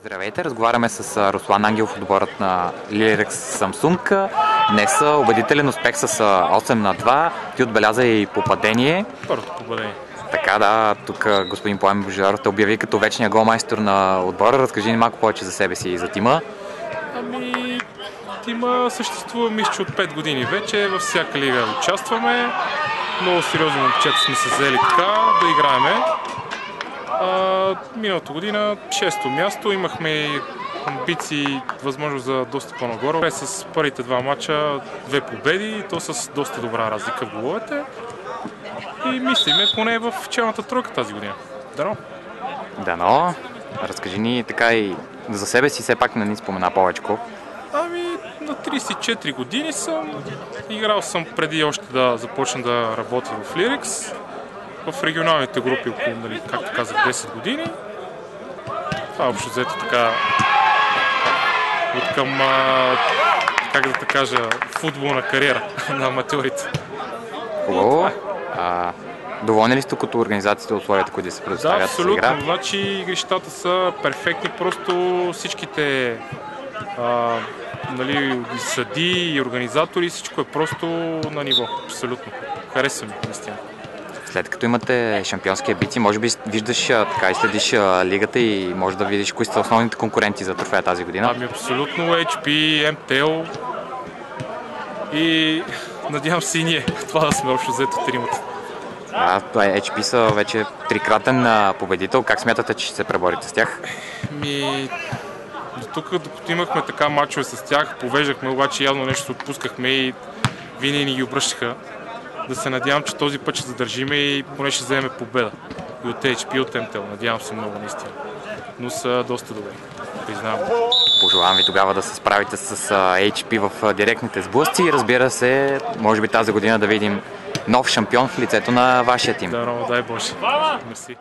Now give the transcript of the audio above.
Здравейте, разговаряме с Руслан Ангелов, отборът на Lillerex Samsung. Днес убедителен успех с 8-2. Ти отбеляза и попадение. Първото попадение. Така, да, тук господин Пламен Божидаров те обяви като вечния голмайстор на отбора. Разкажи ни малко повече за себе си и за тима. Тима съществува, мисля, от 5 години вече. Във всяка лига участваме. Много сериозни момчета сме се взели така да играеме. Миналата година 6-то място, имахме амбиции, възможност за доста по-нагоре. С първите два мача 2 победи и то с доста добра разлика в головете. И мислиме поне в челната тройка тази година. Дано! Дано! Разкажи ни така и за себе си, все пак не ни спомена повечко. На 34 години съм. Играл съм преди още да започна да работя в Lillerex. В регионалните групи около, както казах, 10 години. Това е общо взето така от към, как да те кажа, футболна кариера на аматьорите. Хубаво. Доволни ли сте като организацията условията, които се предоставят за игра? Да, абсолютно. Значи игрищата са перфектни. Просто всичките съди и организатори, всичко е просто на ниво. Абсолютно. Хареса ми, наистина. След като имате шампионски амбиции, може би виждаш така и следиш лигата и може да видиш кои са основните конкуренти за трофея тази година? Абсолютно HP, MTL и надявам се и ние. Това да сме общо взето тримата. HP са вече трикратен победител. Как смятате, че ще се преборите с тях? До тук, докато имахме така мачове с тях, повеждахме, обаче явно нещо се отпускахме и винаги ни ги обръщаха. Да се надявам, че този път ще задържиме и поне ще вземем победа. И от HP, и от MTL. Надявам се много, наистина. Но са доста добри. Признавам. Пожелавам ви тогава да се справите с HP в директните сблъсъци и разбира се, може би тази година да видим нов шампион в лицето на вашия тим. Да, дай Боже. Мерси.